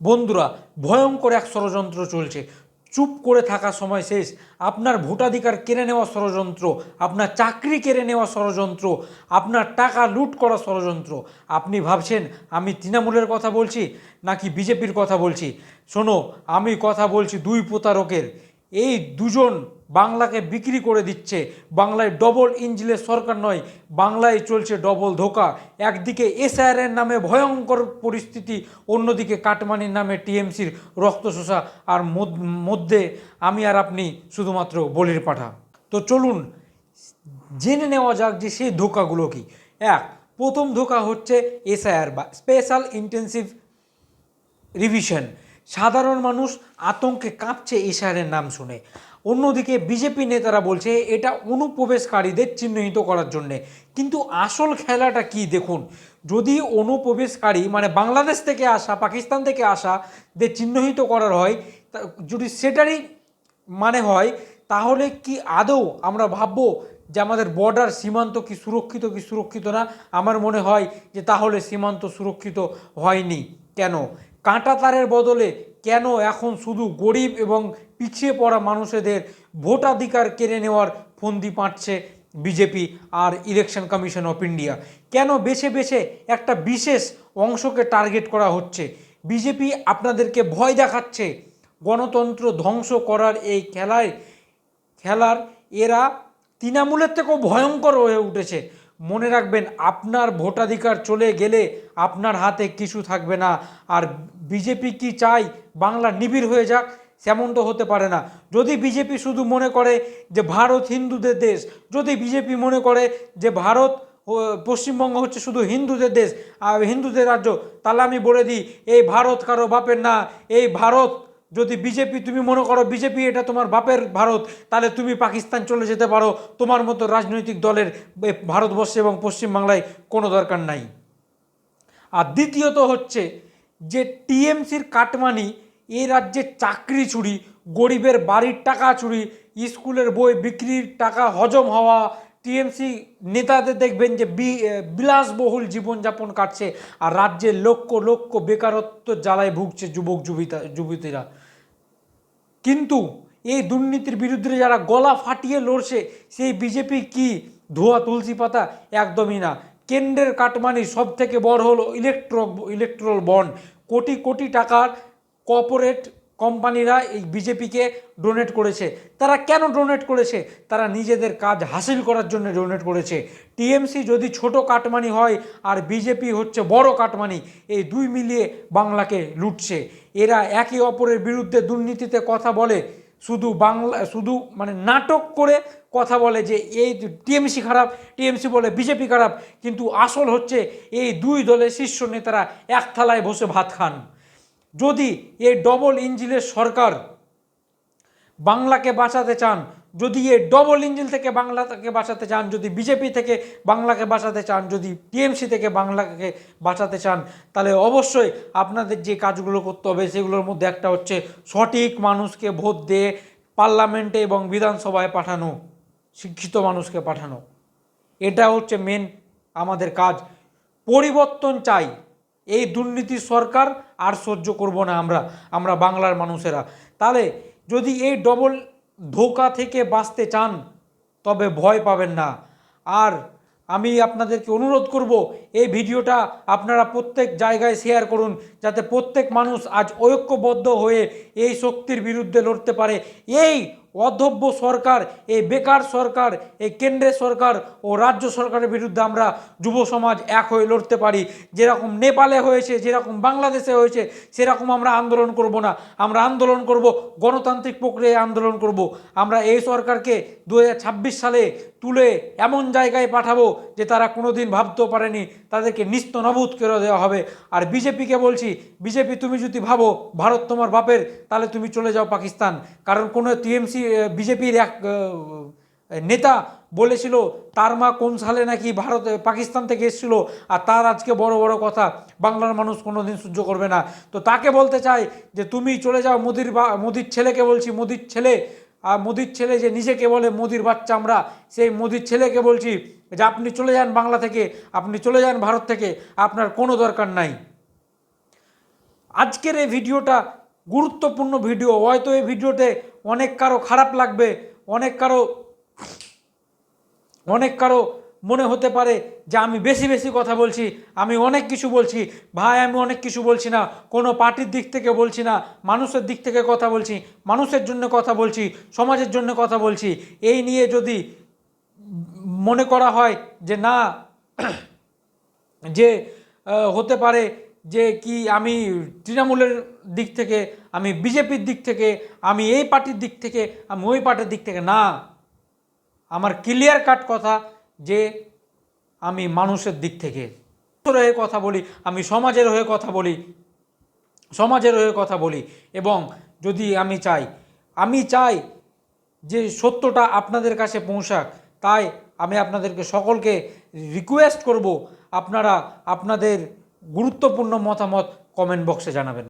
বন্ধুরা, ভয়ঙ্কর এক ষড়যন্ত্র চলছে। চুপ করে থাকা সময় শেষ। আপনার ভোটাধিকার কেড়ে নেওয়া ষড়যন্ত্র, আপনার চাকরি কেড়ে নেওয়া ষড়যন্ত্র, আপনার টাকা লুট করা ষড়যন্ত্র। আপনি ভাবছেন আমি তৃণমূলের কথা বলছি নাকি বিজেপির কথা বলছি? শোনো, আমি কথা বলছি দুই প্রতারকের। এই দুজন বাংলাকে বিক্রি করে দিচ্ছে। বাংলায় ডবল ইঞ্জিনের সরকার নয়, বাংলায় চলছে ডবল ধোঁকা। একদিকে এসআইআরের নামে ভয়ঙ্কর পরিস্থিতি, অন্যদিকে কাটমানির নামে টিএমসির রক্তশোষা, আর মধ্যে আমি আর আপনি শুধুমাত্র বলির পাঠা। তো চলুন জেনে নেওয়া যাক যে সেই ধোঁকাগুলো কি। প্রথম ধোঁকা হচ্ছে এসআইআর বা স্পেশাল ইন্টেন্সিভ রিভিশন। সাধারণ মানুষ আতঙ্কে কাঁপছে এসআইআরের নাম শুনে। অন্যদিকে বিজেপি নেতারা বলছে এটা অনুপ্রবেশকারীদের চিহ্নিত করার জন্যে। কিন্তু আসল খেলাটা কি দেখুন। যদি অনুপ্রবেশকারী মানে বাংলাদেশ থেকে আসা, পাকিস্তান থেকে আসাদের চিহ্নিত করার হয়, যদি সেটারই মানে হয়, তাহলে কি আদৌ আমরা ভাববো যে আমাদের বর্ডার সীমান্ত কি সুরক্ষিত না? আমার মনে হয় যে তাহলে সীমান্ত সুরক্ষিত হয়নি। কেন? কাঁটা তারের বদলে কেন এখন শুধু গরিব এবং পিছিয়ে পড়া মানুষদের ভোটাধিকার কেড়ে নেওয়ার ফন্দি পাঁটছে বিজেপি আর ইলেকশন কমিশন অফ ইন্ডিয়া? কেন বেছে বেছে একটা বিশেষ অংশকে টার্গেট করা হচ্ছে? বিজেপি আপনাদেরকে ভয় দেখাচ্ছে। গণতন্ত্র ধ্বংস করার এই খেলার এরা তৃণমূলের থেকেও ভয়ঙ্কর হয়ে উঠেছে। মনে রাখবেন, আপনার ভোটাধিকার চলে গেলে আপনার হাতে কিছু থাকবে না। আর বিজেপি কি চায় বাংলা নিবিড় হয়ে যাক? সেমন তো হতে পারে না। যদি বিজেপি শুধু মনে করে যে ভারত হিন্দুদের দেশ, যদি বিজেপি মনে করে যে ভারত পশ্চিমবঙ্গ হচ্ছে শুধু হিন্দুদের দেশ আর হিন্দুদের রাজ্য, তাহলে আমি বলে দিই এই ভারত কারো বাপের না। এই ভারত যদি বিজেপি তুমি মনে করো বিজেপি এটা তোমার বাপের ভারত, তাহলে তুমি পাকিস্তান চলে যেতে পারো। তোমার মতো রাজনৈতিক দলের ভারতবর্ষে এবং পশ্চিমবাংলায় কোনো দরকার নাই। আর দ্বিতীয়ত হচ্ছে যে টিএমসির কাটমানি, এই রাজ্যের চাকরি চুরি, গরিবের বাড়ির টাকা চুরি, স্কুলের বই বিক্রির টাকা হজম হওয়া। টিএমসি নেতাদের দেখবেন যে বিলাসবহুল জীবনযাপন কাটছে, আর রাজ্যের লক্ষ লক্ষ বেকারত্ব জ্বালায় ভুগছে যুবতীরা। কিন্তু এই দুর্নীতির বিরুদ্ধে যারা গলা ফাটিয়ে লড়ছে, সেই বিজেপি কি ধোয়া তুলসী পাতা? একদমই না। কেন্দ্রের কাটমানি সব থেকে বড় হলো ইলেকট্রাল বন্ড। কোটি কোটি টাকার কর্পোরেট কোম্পানিরা এই বিজেপিকে ডোনেট করেছে। তারা কেন ডোনেট করেছে? তারা নিজেদের কাজ হাসিল করার জন্য ডোনেট করেছে। টিএমসি যদি ছোট কাটমানি হয় আর বিজেপি হচ্ছে বড় কাটমানি, এই দুই মিলিয়ে বাংলাকে লুটছে। এরা একে অপরের বিরুদ্ধে দুর্নীতিতে কথা বলে, শুধু মানে নাটক করে কথা বলে যে এই টিএমসি খারাপ, টিএমসি বলে বিজেপি খারাপ। কিন্তু আসল হচ্ছে এই দুই দলের শীর্ষ নেতারা এক থালায় বসে ভাত খান। যদি এই ডবল ইঞ্জিনের সরকার বাংলাকে বাঁচাতে চান, যদি এই ডবল ইঞ্জিন থেকে বাংলাকে বাঁচাতে চান, যদি বিজেপি থেকে বাংলাকে বাঁচাতে চান, যদি টিএমসি থেকে বাংলাকে বাঁচাতে চান, তাহলে অবশ্যই আপনাদের যে কাজগুলো করতে হবে সেগুলোর মধ্যে একটা হচ্ছে সঠিক মানুষকে ভোট দিয়ে পার্লামেন্টে এবং বিধানসভায় পাঠানো, শিক্ষিত মানুষকে পাঠানো। এটা হচ্ছে মেন আমাদের কাজ। পরিবর্তন চাই। এই দুর্নীতির সরকার আর সহ্য করব না আমরা বাংলার মানুষেরা। তাহলে যদি এই ডবল ধোঁকা থেকে বাঁচতে চান, তবে ভয় পাবেন না। আর আমি আপনাদেরকে অনুরোধ করব, এই ভিডিওটা আপনারা প্রত্যেক জায়গায় শেয়ার করুন, যাতে প্রত্যেক মানুষ আজ ঐক্যবদ্ধ হয়ে এই শক্তির বিরুদ্ধে লড়তে পারে। এই অধব্য সরকার, এই বেকার সরকার, এই কেন্দ্রের সরকার ও রাজ্য সরকারের বিরুদ্ধে আমরা যুব সমাজ এক হয়ে লড়তে পারি। যেরকম নেপালে হয়েছে, যেরকম বাংলাদেশে হয়েছে, সেরকম আমরা আন্দোলন করব না। আমরা আন্দোলন করব, গণতান্ত্রিক প্রক্রিয়ায় আন্দোলন করব। আমরা এই সরকারকে 2026 সালে তুলে এমন জায়গায় পাঠাবো যে তারা কোনোদিন ভাবতেও পারেনি, তাদেরকে নিস্ত-নাবুদ করে দেওয়া হবে। আর বিজেপিকে বলছি, বিজেপি তুমি যদি ভাবো ভারত তোমার বাপের, তাহলে তুমি চলে যাও পাকিস্তান। কারণ কোনো বিজেপির এক নেতা বলেছিল তার মা কোন সালে নাকি পাকিস্তান থেকে এসেছিল, আর তার আজকে বড় বড় কথা বাংলার মানুষ কোনোদিন সহ্য করবে না। তো তাকে বলতে চাই যে তুমি চলে যাও। মোদির ছেলেকে বলছি, মোদির ছেলে যে নিজেকে বলে মোদির বাচ্চা, আমরা সেই মোদির ছেলেকে বলছি যে আপনি চলে যান বাংলা থেকে, আপনি চলে যান ভারত থেকে, আপনার কোনো দরকার নাই। আজকের এই ভিডিওটা গুরুত্বপূর্ণ ভিডিও, হয়তো এই ভিডিওতে অনেক কারো খারাপ লাগবে, অনেক কারো মনে হতে পারে যে আমি বেশি বেশি কথা বলছি, আমি অনেক কিছু বলছি। ভাই, আমি অনেক কিছু বলছি না, কোনো পার্টির দিক থেকে বলছি না, মানুষের দিক থেকে কথা বলছি, মানুষের জন্য কথা বলছি, সমাজের জন্য কথা বলছি। এই নিয়ে যদি মনে করা হয় যে না, যে হতে পারে যে কি আমি তৃণমূলের দিক থেকে, আমি বিজেপির দিক থেকে, আমি এই পার্টির দিক থেকে, আমি ওই পার্টির দিক থেকে, না, আমার ক্লিয়ার কাট কথা যে আমি মানুষের দিক থেকে হয়ে কথা বলি, আমি সমাজের হয়ে কথা বলি। এবং যদি আমি চাই যে সত্যটা আপনাদের কাছে পৌঁছাক। তাই আমি আপনাদেরকে সকলকে রিকোয়েস্ট করব, আপনারা আপনাদের গুরুত্বপূর্ণ মতামত কমেন্ট বক্সে জানাবেন।